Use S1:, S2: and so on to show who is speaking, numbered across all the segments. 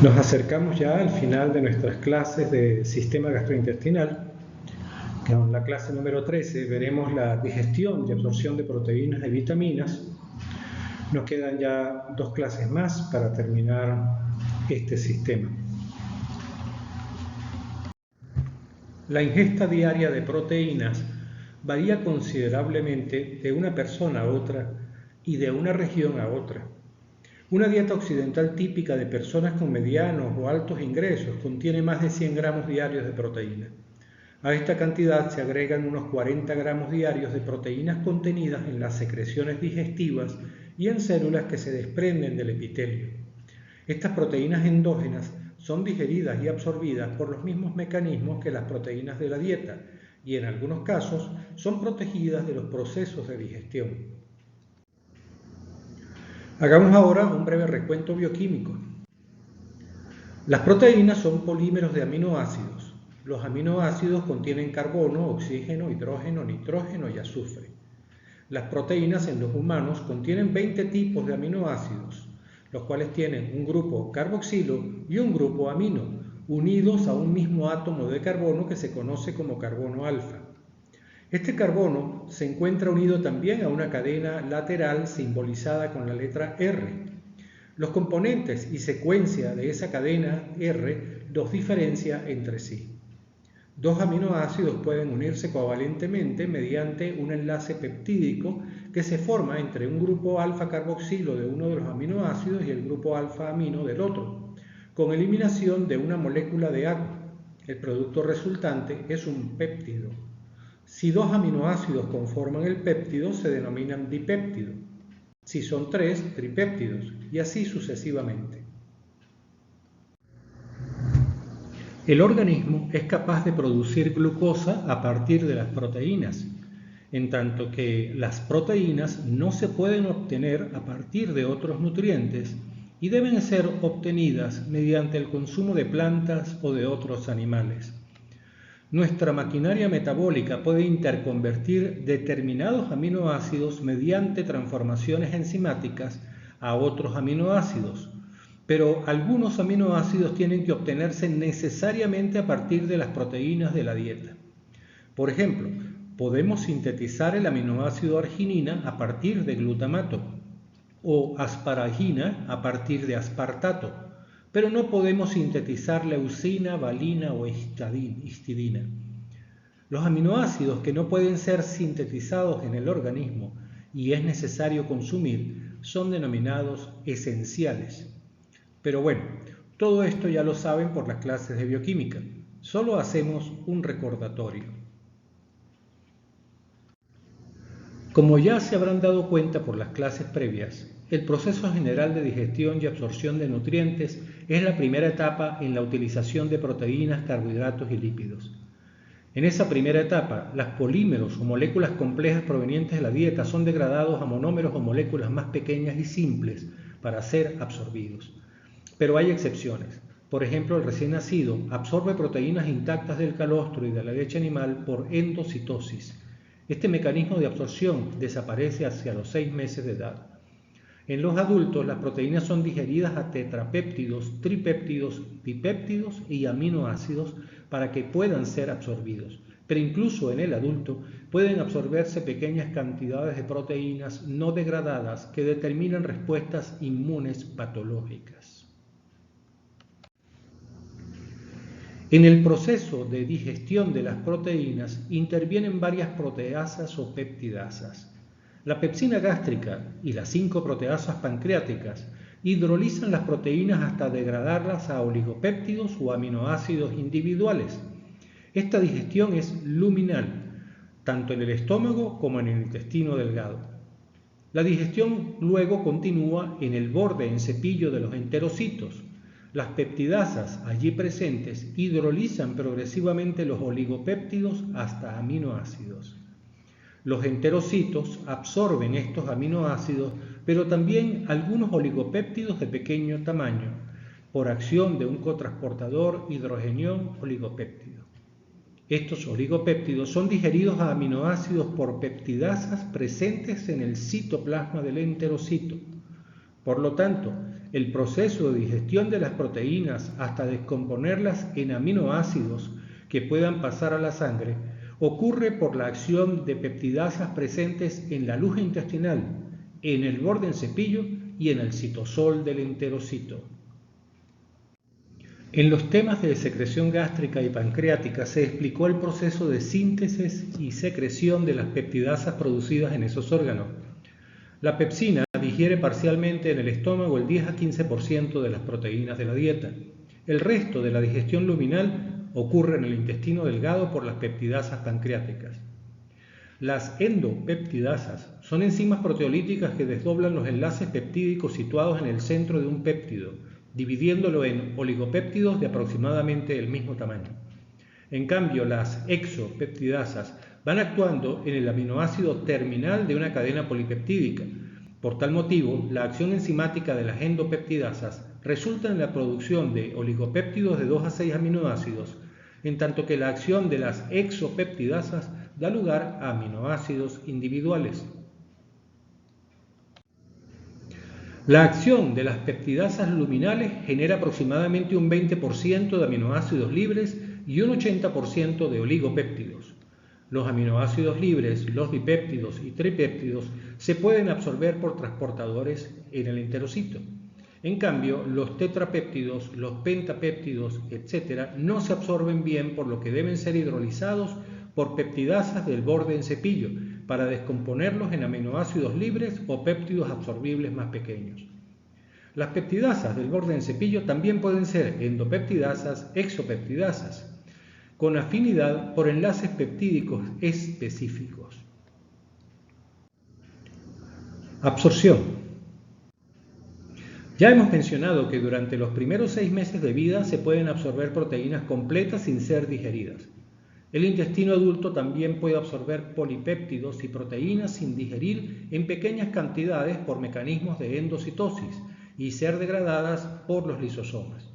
S1: Nos acercamos ya al final de nuestras clases de sistema gastrointestinal. En la clase número 13 veremos la digestión y absorción de proteínas y vitaminas. Nos quedan ya 2 clases más para terminar este sistema. La ingesta diaria de proteínas varía considerablemente de una persona a otra y de una región a otra. Una dieta occidental típica de personas con medianos o altos ingresos contiene más de 100 gramos diarios de proteína. A esta cantidad se agregan unos 40 gramos diarios de proteínas contenidas en las secreciones digestivas y en células que se desprenden del epitelio. Estas proteínas endógenas son digeridas y absorbidas por los mismos mecanismos que las proteínas de la dieta y en algunos casos son protegidas de los procesos de digestión. Hagamos ahora un breve recuento bioquímico. Las proteínas son polímeros de aminoácidos. Los aminoácidos contienen carbono, oxígeno, hidrógeno, nitrógeno y azufre. Las proteínas en los humanos contienen 20 tipos de aminoácidos, los cuales tienen un grupo carboxilo y un grupo amino, unidos a un mismo átomo de carbono que se conoce como carbono alfa. Este carbono se encuentra unido también a una cadena lateral simbolizada con la letra R. Los componentes y secuencia de esa cadena R los diferencia entre sí. 2 aminoácidos pueden unirse covalentemente mediante un enlace peptídico que se forma entre un grupo alfa-carboxilo de uno de los aminoácidos y el grupo alfa-amino del otro, con eliminación de una molécula de agua. El producto resultante es un péptido. Si 2 aminoácidos conforman el péptido, se denominan dipéptido. Si son 3, tripéptidos, y así sucesivamente. El organismo es capaz de producir glucosa a partir de las proteínas, en tanto que las proteínas no se pueden obtener a partir de otros nutrientes y deben ser obtenidas mediante el consumo de plantas o de otros animales. Nuestra maquinaria metabólica puede interconvertir determinados aminoácidos mediante transformaciones enzimáticas a otros aminoácidos, pero algunos aminoácidos tienen que obtenerse necesariamente a partir de las proteínas de la dieta. Por ejemplo, podemos sintetizar el aminoácido arginina a partir de glutamato o asparagina a partir de aspartato, pero no podemos sintetizar leucina, valina o histidina. Los aminoácidos que no pueden ser sintetizados en el organismo y es necesario consumir son denominados esenciales. Pero bueno, todo esto ya lo saben por las clases de bioquímica. Solo hacemos un recordatorio. Como ya se habrán dado cuenta por las clases previas, el proceso general de digestión y absorción de nutrientes es la primera etapa en la utilización de proteínas, carbohidratos y lípidos. En esa primera etapa, los polímeros o moléculas complejas provenientes de la dieta son degradados a monómeros o moléculas más pequeñas y simples para ser absorbidos. Pero hay excepciones. Por ejemplo, el recién nacido absorbe proteínas intactas del calostro y de la leche animal por endocitosis. Este mecanismo de absorción desaparece hacia los 6 meses de edad. En los adultos, las proteínas son digeridas a tetrapéptidos, tripéptidos, bipéptidos y aminoácidos para que puedan ser absorbidos. Pero incluso en el adulto pueden absorberse pequeñas cantidades de proteínas no degradadas que determinan respuestas inmunes patológicas. En el proceso de digestión de las proteínas intervienen varias proteasas o peptidasas. La pepsina gástrica y las 5 proteasas pancreáticas hidrolizan las proteínas hasta degradarlas a oligopéptidos o aminoácidos individuales. Esta digestión es luminal, tanto en el estómago como en el intestino delgado. La digestión luego continúa en el borde en cepillo de los enterocitos. Las peptidasas allí presentes hidrolizan progresivamente los oligopéptidos hasta aminoácidos. Los enterocitos absorben estos aminoácidos, pero también algunos oligopéptidos de pequeño tamaño, por acción de un cotransportador hidrogenión oligopéptido. Estos oligopéptidos son digeridos a aminoácidos por peptidasas presentes en el citoplasma del enterocito. Por lo tanto, el proceso de digestión de las proteínas hasta descomponerlas en aminoácidos que puedan pasar a la sangre ocurre por la acción de peptidasas presentes en la luja intestinal, en el borde en cepillo y en el citosol del enterocito. En los temas de secreción gástrica y pancreática se explicó el proceso de síntesis y secreción de las peptidasas producidas en esos órganos. La pepsina digiere parcialmente en el estómago el 10 a 15% de las proteínas de la dieta. El resto de la digestión luminal ocurre en el intestino delgado por las peptidasas pancreáticas. Las endopeptidasas son enzimas proteolíticas que desdoblan los enlaces peptídicos situados en el centro de un péptido, dividiéndolo en oligopéptidos de aproximadamente el mismo tamaño. En cambio, las exopeptidasas van actuando en el aminoácido terminal de una cadena polipeptídica. Por tal motivo, la acción enzimática de las endopeptidasas resulta en la producción de oligopéptidos de 2 a 6 aminoácidos, en tanto que la acción de las exopeptidasas da lugar a aminoácidos individuales. La acción de las peptidasas luminales genera aproximadamente un 20% de aminoácidos libres y un 80% de oligopéptidos. Los aminoácidos libres, los dipéptidos y tripéptidos se pueden absorber por transportadores en el enterocito. En cambio, los tetrapéptidos, los pentapéptidos, etc., no se absorben bien, por lo que deben ser hidrolizados por peptidasas del borde en cepillo para descomponerlos en aminoácidos libres o péptidos absorbibles más pequeños. Las peptidasas del borde en cepillo también pueden ser endopeptidasas, exopeptidasas, con afinidad por enlaces peptídicos específicos. Absorción. Ya hemos mencionado que durante los primeros 6 meses de vida se pueden absorber proteínas completas sin ser digeridas. El intestino adulto también puede absorber polipéptidos y proteínas sin digerir en pequeñas cantidades por mecanismos de endocitosis y ser degradadas por los lisosomas.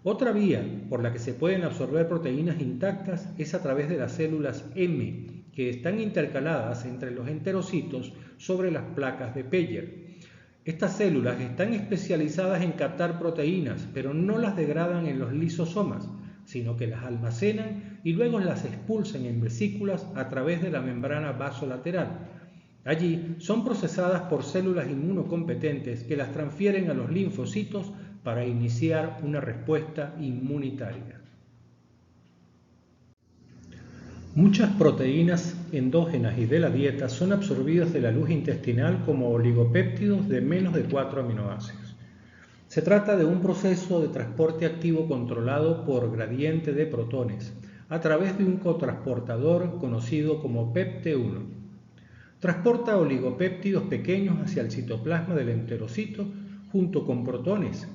S1: Otra vía por la que se pueden absorber proteínas intactas es a través de las células M, que están intercaladas entre los enterocitos sobre las placas de Peyer. Estas células están especializadas en captar proteínas, pero no las degradan en los lisosomas, sino que las almacenan y luego las expulsan en vesículas a través de la membrana vasolateral. Allí son procesadas por células inmunocompetentes que las transfieren a los linfocitos para iniciar una respuesta inmunitaria. Muchas proteínas endógenas y de la dieta son absorbidas de la luz intestinal como oligopéptidos de menos de 4 aminoácidos. Se trata de un proceso de transporte activo controlado por gradiente de protones a través de un cotransportador conocido como PEPT1. Transporta oligopéptidos pequeños hacia el citoplasma del enterocito junto con protones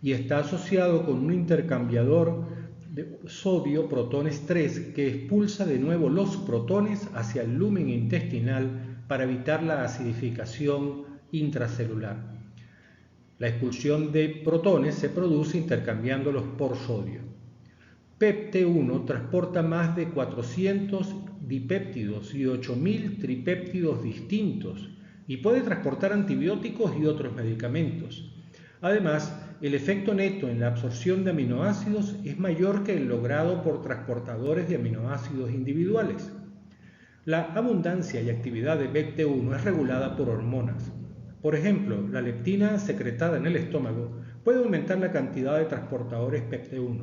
S1: y está asociado con un intercambiador de sodio protones 3 que expulsa de nuevo los protones hacia el lumen intestinal para evitar la acidificación intracelular. La expulsión de protones se produce intercambiándolos por sodio. PEPT1 transporta más de 400 dipéptidos y 8000 tripéptidos distintos y puede transportar antibióticos y otros medicamentos. Además, el efecto neto en la absorción de aminoácidos es mayor que el logrado por transportadores de aminoácidos individuales. La abundancia y actividad de PEPT1 es regulada por hormonas. Por ejemplo, la leptina secretada en el estómago puede aumentar la cantidad de transportadores PEPT1.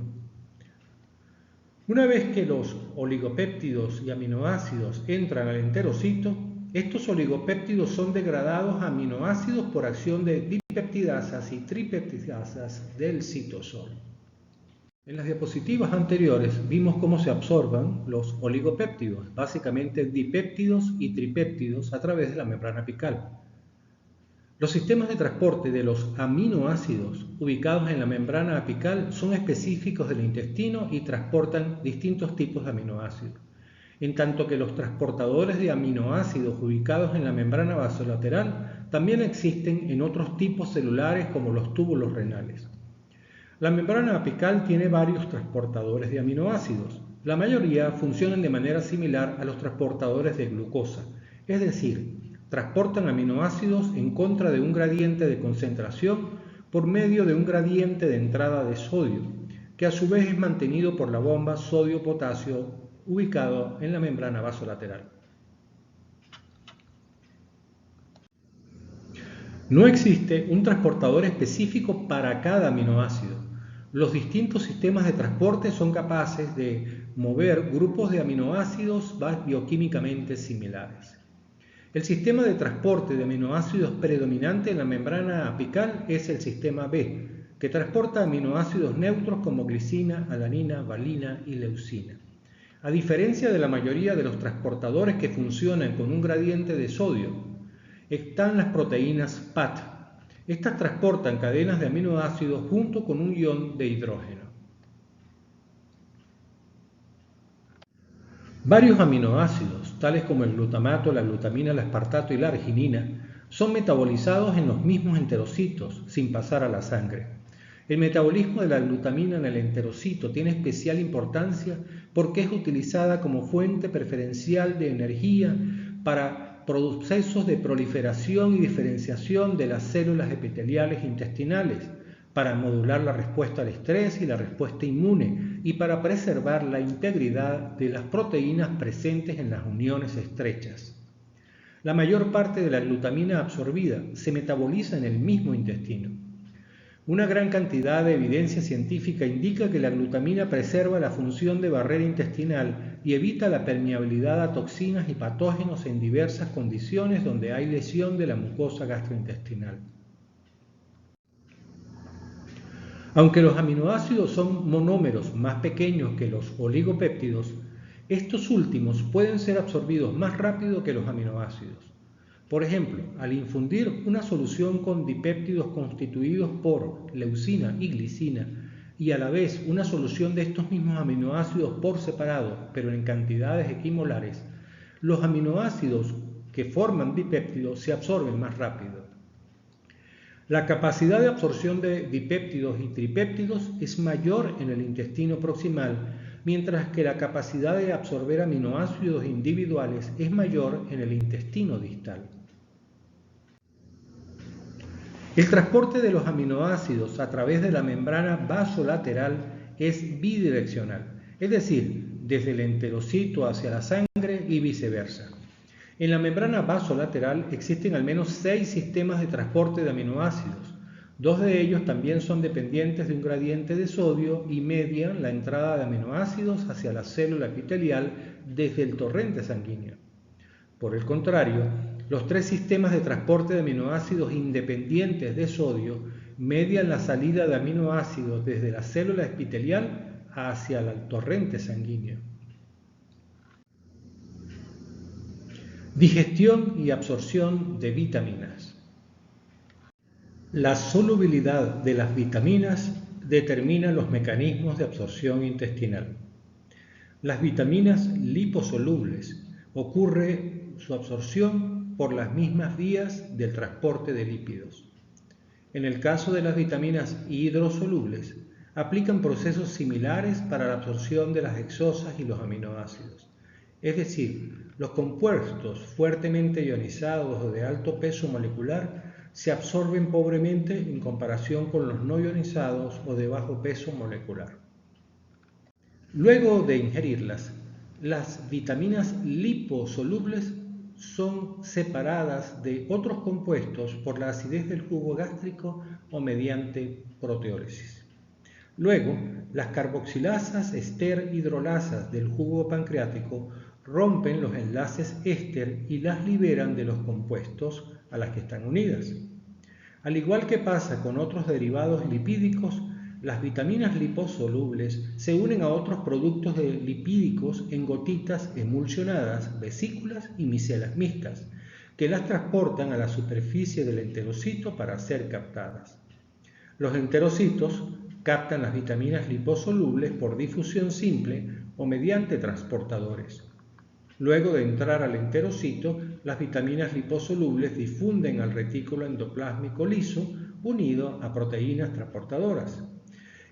S1: Una vez que los oligopéptidos y aminoácidos entran al enterocito, estos oligopéptidos son degradados a aminoácidos por acción de dipeptidasas y tripeptidasas del citosol. En las diapositivas anteriores vimos cómo se absorban los oligopéptidos, básicamente dipéptidos y tripéptidos, a través de la membrana apical. Los sistemas de transporte de los aminoácidos ubicados en la membrana apical son específicos del intestino y transportan distintos tipos de aminoácidos, en tanto que los transportadores de aminoácidos ubicados en la membrana basolateral también existen en otros tipos celulares como los túbulos renales. La membrana apical tiene varios transportadores de aminoácidos. La mayoría funcionan de manera similar a los transportadores de glucosa, es decir, transportan aminoácidos en contra de un gradiente de concentración por medio de un gradiente de entrada de sodio, que a su vez es mantenido por la bomba sodio-potasio ubicado en la membrana vasolateral. No existe un transportador específico para cada aminoácido. Los distintos sistemas de transporte son capaces de mover grupos de aminoácidos bioquímicamente similares. El sistema de transporte de aminoácidos predominante en la membrana apical es el sistema B, que transporta aminoácidos neutros como glicina, alanina, valina y leucina. A diferencia de la mayoría de los transportadores que funcionan con un gradiente de sodio, están las proteínas PAT. Estas transportan cadenas de aminoácidos junto con un ion de hidrógeno. Varios aminoácidos, tales como el glutamato, la glutamina, el aspartato y la arginina, son metabolizados en los mismos enterocitos sin pasar a la sangre. El metabolismo de la glutamina en el enterocito tiene especial importancia porque es utilizada como fuente preferencial de energía para procesos de proliferación y diferenciación de las células epiteliales intestinales, para modular la respuesta al estrés y la respuesta inmune y para preservar la integridad de las proteínas presentes en las uniones estrechas. La mayor parte de la glutamina absorbida se metaboliza en el mismo intestino. Una gran cantidad de evidencia científica indica que la glutamina preserva la función de barrera intestinal y evita la permeabilidad a toxinas y patógenos en diversas condiciones donde hay lesión de la mucosa gastrointestinal. Aunque los aminoácidos son monómeros más pequeños que los oligopéptidos, estos últimos pueden ser absorbidos más rápido que los aminoácidos. Por ejemplo, al infundir una solución con dipéptidos constituidos por leucina y glicina y a la vez una solución de estos mismos aminoácidos por separado, pero en cantidades equimolares, los aminoácidos que forman dipéptidos se absorben más rápido. La capacidad de absorción de dipéptidos y tripéptidos es mayor en el intestino proximal, mientras que la capacidad de absorber aminoácidos individuales es mayor en el intestino distal. El transporte de los aminoácidos a través de la membrana vasolateral es bidireccional, es decir, desde el enterocito hacia la sangre y viceversa. En la membrana vasolateral existen al menos 6 sistemas de transporte de aminoácidos. 2 de ellos también son dependientes de un gradiente de sodio y median la entrada de aminoácidos hacia la célula epitelial desde el torrente sanguíneo. Por el contrario, los 3 sistemas de transporte de aminoácidos independientes de sodio median la salida de aminoácidos desde la célula epitelial hacia el torrente sanguíneo. Digestión y absorción de vitaminas. La solubilidad de las vitaminas determina los mecanismos de absorción intestinal. Las vitaminas liposolubles ocurre su absorción por las mismas vías del transporte de lípidos. En el caso de las vitaminas hidrosolubles, aplican procesos similares para la absorción de las hexosas y los aminoácidos. Es decir, los compuestos fuertemente ionizados o de alto peso molecular se absorben pobremente en comparación con los no ionizados o de bajo peso molecular. Luego de ingerirlas, las vitaminas liposolubles son separadas de otros compuestos por la acidez del jugo gástrico o mediante proteólisis. Luego, las carboxilasas ester hidrolasas del jugo pancreático rompen los enlaces éster y las liberan de los compuestos a las que están unidas. Al igual que pasa con otros derivados lipídicos, las vitaminas liposolubles se unen a otros productos lipídicos en gotitas emulsionadas, vesículas y micelas mixtas, que las transportan a la superficie del enterocito para ser captadas. Los enterocitos captan las vitaminas liposolubles por difusión simple o mediante transportadores. Luego de entrar al enterocito, las vitaminas liposolubles difunden al retículo endoplásmico liso unido a proteínas transportadoras.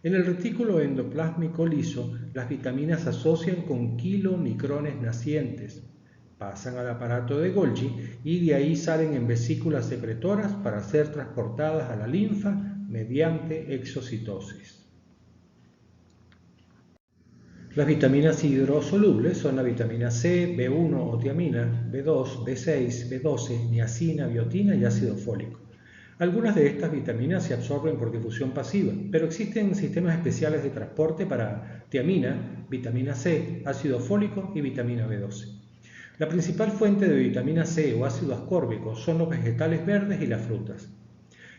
S1: En el retículo endoplásmico liso, las vitaminas se asocian con kilomicrones nacientes, pasan al aparato de Golgi y de ahí salen en vesículas secretoras para ser transportadas a la linfa mediante exocitosis. Las vitaminas hidrosolubles son la vitamina C, B1 o tiamina, B2, B6, B12, niacina, biotina y ácido fólico. Algunas de estas vitaminas se absorben por difusión pasiva, pero existen sistemas especiales de transporte para tiamina, vitamina C, ácido fólico y vitamina B12. La principal fuente de vitamina C o ácido ascórbico son los vegetales verdes y las frutas.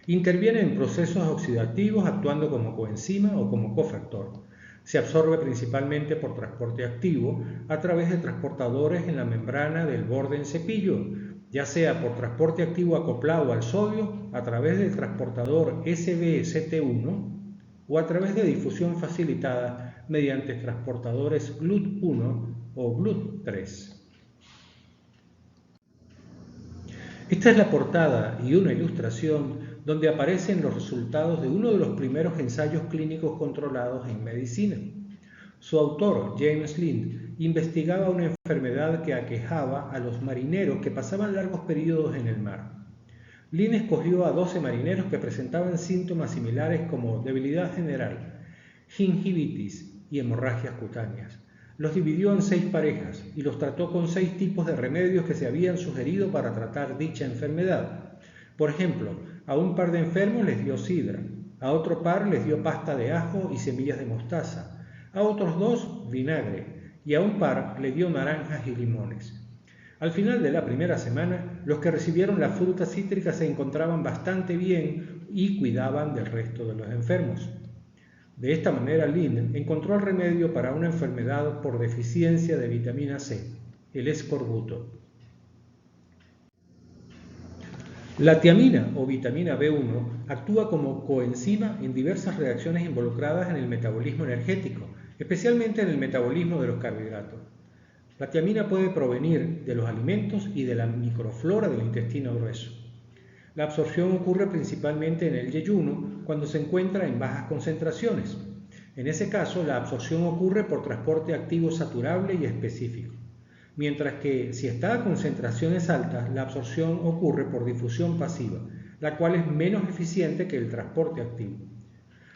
S1: Intervienen en procesos oxidativos actuando como coenzima o como cofactor. Se absorbe principalmente por transporte activo a través de transportadores en la membrana del borde en cepillo, ya sea por transporte activo acoplado al sodio a través del transportador SBCT1 o a través de difusión facilitada mediante transportadores GLUT1 o GLUT3. Esta es la portada y una ilustración donde aparecen los resultados de uno de los primeros ensayos clínicos controlados en medicina. Su autor, James Lind, investigaba una enfermedad que aquejaba a los marineros que pasaban largos periodos en el mar. Lind escogió a 12 marineros que presentaban síntomas similares como debilidad general, gingivitis y hemorragias cutáneas. Los dividió en 6 parejas y los trató con 6 tipos de remedios que se habían sugerido para tratar dicha enfermedad. Por ejemplo, a un par de enfermos les dio sidra, a otro par les dio pasta de ajo y semillas de mostaza, a otros 2 vinagre y a un par le dio naranjas y limones. Al final de la primera semana, los que recibieron las frutas cítricas se encontraban bastante bien y cuidaban del resto de los enfermos. De esta manera, Lind encontró el remedio para una enfermedad por deficiencia de vitamina C, el escorbuto. La tiamina o vitamina B1 actúa como coenzima en diversas reacciones involucradas en el metabolismo energético, especialmente en el metabolismo de los carbohidratos. La tiamina puede provenir de los alimentos y de la microflora del intestino grueso. La absorción ocurre principalmente en el yeyuno cuando se encuentra en bajas concentraciones. En ese caso, la absorción ocurre por transporte activo saturable y específico, mientras que si está a concentraciones altas, la absorción ocurre por difusión pasiva, la cual es menos eficiente que el transporte activo.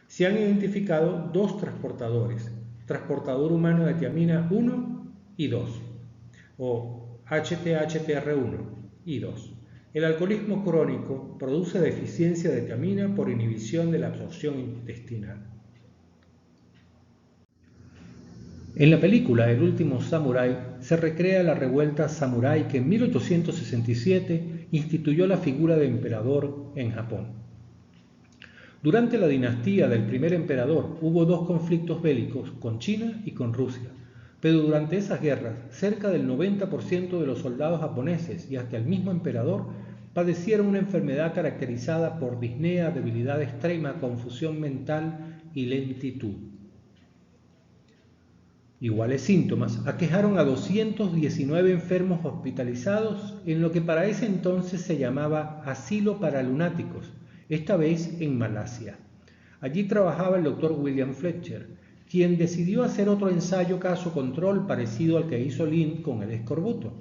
S1: Se han identificado 2 transportadores, transportador humano de tiamina 1 y 2, o HTHTR1 y 2. El alcoholismo crónico produce deficiencia de tiamina por inhibición de la absorción intestinal. En la película El último samurái se recrea la revuelta samurái que en 1867 instituyó la figura de emperador en Japón. Durante la dinastía del primer emperador hubo 2 conflictos bélicos con China y con Rusia, pero durante esas guerras cerca del 90% de los soldados japoneses y hasta el mismo emperador padecieron una enfermedad caracterizada por disnea, debilidad extrema, confusión mental y lentitud. Iguales síntomas aquejaron a 219 enfermos hospitalizados en lo que para ese entonces se llamaba asilo para lunáticos, esta vez en Malasia. Allí trabajaba el doctor William Fletcher, quien decidió hacer otro ensayo caso control parecido al que hizo Lind con el escorbuto.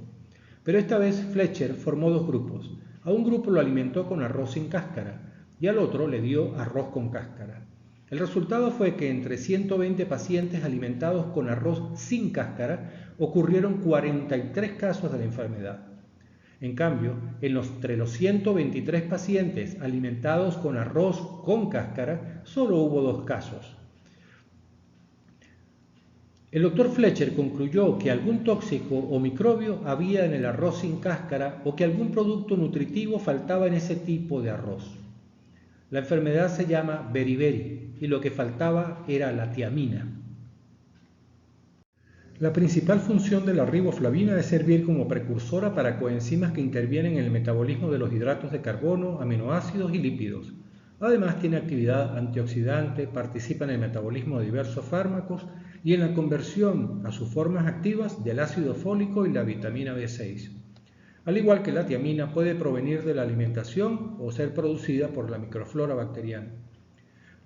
S1: Pero esta vez Fletcher formó 2 grupos. A un grupo lo alimentó con arroz sin cáscara y al otro le dio arroz con cáscara. El resultado fue que entre 120 pacientes alimentados con arroz sin cáscara ocurrieron 43 casos de la enfermedad. En cambio, entre los 123 pacientes alimentados con arroz con cáscara, solo hubo 2 casos. El doctor Fletcher concluyó que algún tóxico o microbio había en el arroz sin cáscara o que algún producto nutritivo faltaba en ese tipo de arroz. La enfermedad se llama beriberi y lo que faltaba era la tiamina. La principal función de la riboflavina es servir como precursora para coenzimas que intervienen en el metabolismo de los hidratos de carbono, aminoácidos y lípidos. Además tiene actividad antioxidante, participa en el metabolismo de diversos fármacos y en la conversión a sus formas activas del ácido fólico y la vitamina B6. Al igual que la tiamina, puede provenir de la alimentación o ser producida por la microflora bacteriana.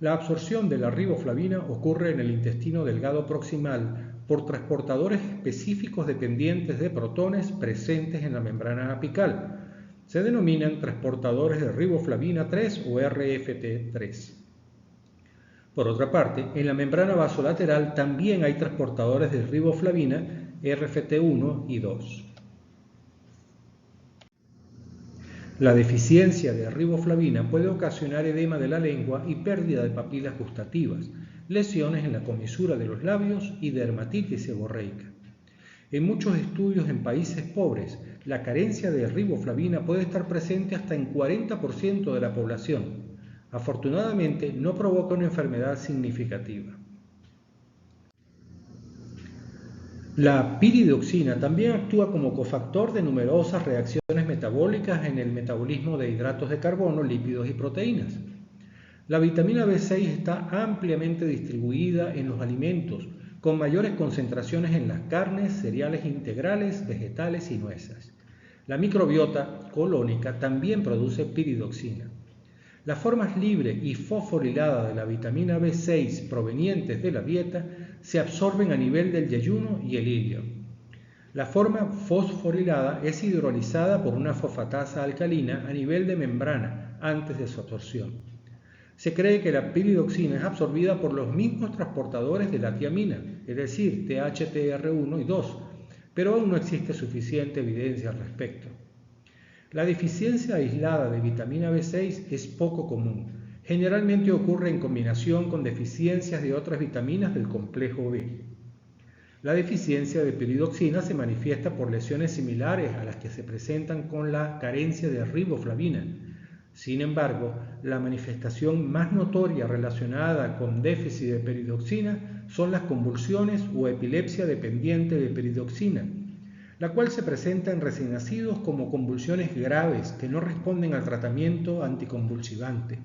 S1: La absorción de la riboflavina ocurre en el intestino delgado proximal por transportadores específicos dependientes de protones presentes en la membrana apical. Se denominan transportadores de riboflavina 3 o RFT3. Por otra parte, en la membrana vasolateral también hay transportadores de riboflavina RFT1 y 2. La deficiencia de riboflavina puede ocasionar edema de la lengua y pérdida de papilas gustativas, lesiones en la comisura de los labios y dermatitis seborreica. En muchos estudios en países pobres, la carencia de riboflavina puede estar presente hasta en 40% de la población. Afortunadamente, no provoca una enfermedad significativa. La piridoxina también actúa como cofactor de numerosas reacciones metabólicas en el metabolismo de hidratos de carbono, lípidos y proteínas. La vitamina B6 está ampliamente distribuida en los alimentos, con mayores concentraciones en las carnes, cereales integrales, vegetales y nueces. La microbiota colónica también produce piridoxina. Las formas libre y fosforilada de la vitamina B6 provenientes de la dieta se absorben a nivel del yeyuno y el ilio. La forma fosforilada es hidrolizada por una fosfatasa alcalina a nivel de membrana antes de su absorción. Se cree que la piridoxina es absorbida por los mismos transportadores de la tiamina, es decir, THTR1 y 2, pero aún no existe suficiente evidencia al respecto. La deficiencia aislada de vitamina B6 es poco común. Generalmente ocurre en combinación con deficiencias de otras vitaminas del complejo B. La deficiencia de piridoxina se manifiesta por lesiones similares a las que se presentan con la carencia de riboflavina. Sin embargo, la manifestación más notoria relacionada con déficit de piridoxina son las convulsiones o epilepsia dependiente de piridoxina, la cual se presenta en recién nacidos como convulsiones graves que no responden al tratamiento anticonvulsivante.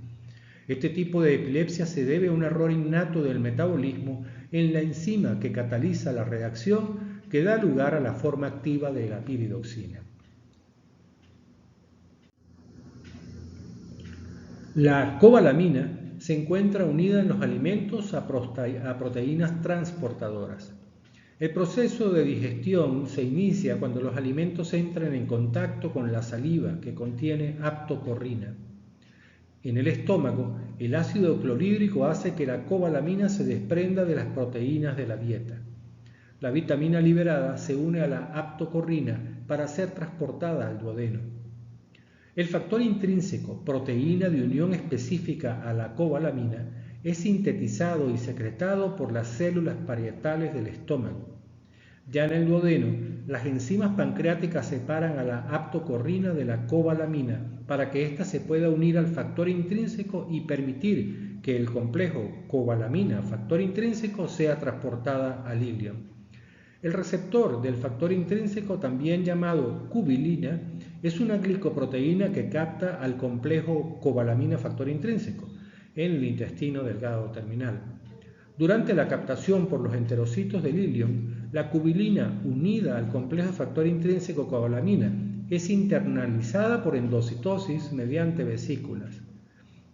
S1: Este tipo de epilepsia se debe a un error innato del metabolismo en la enzima que cataliza la reacción que da lugar a la forma activa de la piridoxina. La cobalamina se encuentra unida en los alimentos a proteínas transportadoras. El proceso de digestión se inicia cuando los alimentos entran en contacto con la saliva que contiene aptocorrina. En el estómago, el ácido clorhídrico hace que la cobalamina se desprenda de las proteínas de la dieta. La vitamina liberada se une a la aptocorrina para ser transportada al duodeno. El factor intrínseco, proteína de unión específica a la cobalamina, es sintetizado y secretado por las células parietales del estómago. Ya en el duodeno, las enzimas pancreáticas separan a la aptocorrina de la cobalamina para que ésta se pueda unir al factor intrínseco y permitir que el complejo cobalamina-factor intrínseco sea transportada al ilio. El receptor del factor intrínseco, también llamado cubilina, es una glicoproteína que capta al complejo cobalamina-factor intrínseco en el intestino delgado terminal. Durante la captación por los enterocitos del ilion, la cubilina unida al complejo factor intrínseco cobalamina es internalizada por endocitosis mediante vesículas.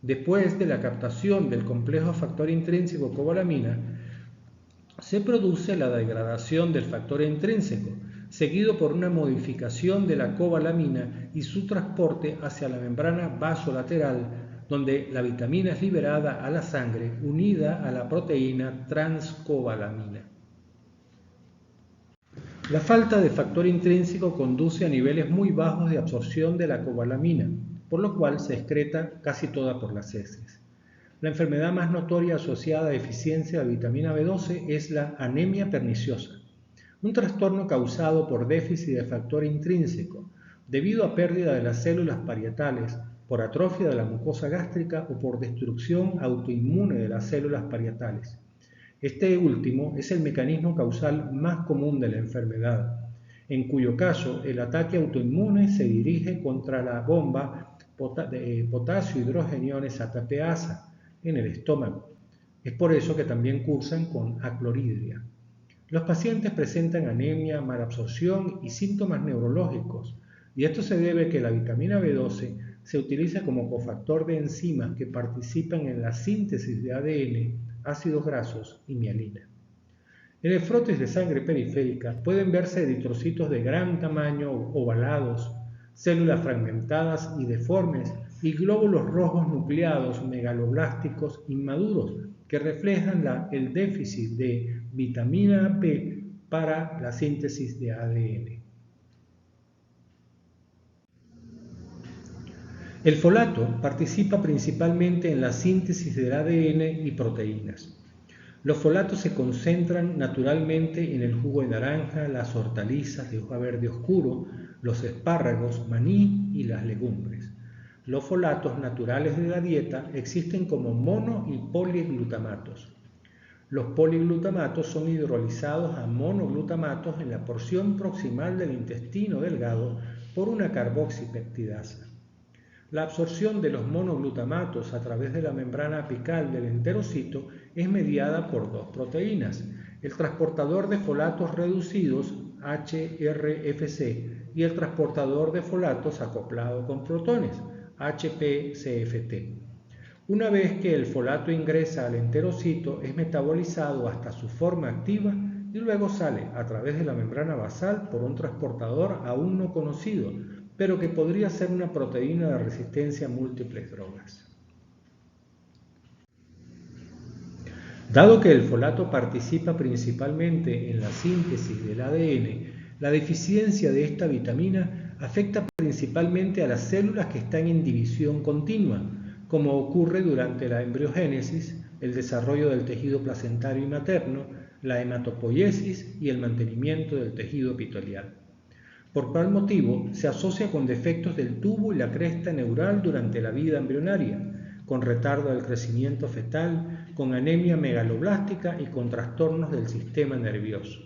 S1: Después de la captación del complejo factor intrínseco cobalamina, se produce la degradación del factor intrínseco, seguido por una modificación de la cobalamina y su transporte hacia la membrana vasolateral, donde la vitamina es liberada a la sangre unida a la proteína transcobalamina. La falta de factor intrínseco conduce a niveles muy bajos de absorción de la cobalamina, por lo cual se excreta casi toda por las heces. La enfermedad más notoria asociada a deficiencia de vitamina B12 es la anemia perniciosa, un trastorno causado por déficit de factor intrínseco, debido a pérdida de las células parietales, por atrofia de la mucosa gástrica o por destrucción autoinmune de las células parietales. Este último es el mecanismo causal más común de la enfermedad, en cuyo caso el ataque autoinmune se dirige contra la bomba potasio-hidrogeniones ATPasa en el estómago. Es por eso que también cursan con acloridria. Los pacientes presentan anemia, malabsorción y síntomas neurológicos, y esto se debe a que la vitamina B12 se utiliza como cofactor de enzimas que participan en la síntesis de ADN, ácidos grasos y mielina. En el frotis de sangre periférica pueden verse eritrocitos de gran tamaño ovalados, células fragmentadas y deformes y glóbulos rojos nucleados megaloblásticos inmaduros que reflejan el déficit de vitamina B para la síntesis de ADN. El folato participa principalmente en la síntesis del ADN y proteínas. Los folatos se concentran naturalmente en el jugo de naranja, las hortalizas de hoja verde oscuro, los espárragos, maní y las legumbres. Los folatos naturales de la dieta existen como mono y poliglutamatos. Los poliglutamatos son hidrolizados a monoglutamatos en la porción proximal del intestino delgado por una carboxipeptidasa. La absorción de los monoglutamatos a través de la membrana apical del enterocito es mediada por dos proteínas, el transportador de folatos reducidos HRFC y el transportador de folatos acoplado con protones HPCFT. Una vez que el folato ingresa al enterocito es metabolizado hasta su forma activa y luego sale a través de la membrana basal por un transportador aún no conocido, pero que podría ser una proteína de resistencia a múltiples drogas. Dado que el folato participa principalmente en la síntesis del ADN, la deficiencia de esta vitamina afecta principalmente a las células que están en división continua, como ocurre durante la embriogénesis, el desarrollo del tejido placentario y materno, la hematopoiesis y el mantenimiento del tejido epitelial. Por tal motivo, se asocia con defectos del tubo y la cresta neural durante la vida embrionaria, con retardo del crecimiento fetal, con anemia megaloblástica y con trastornos del sistema nervioso.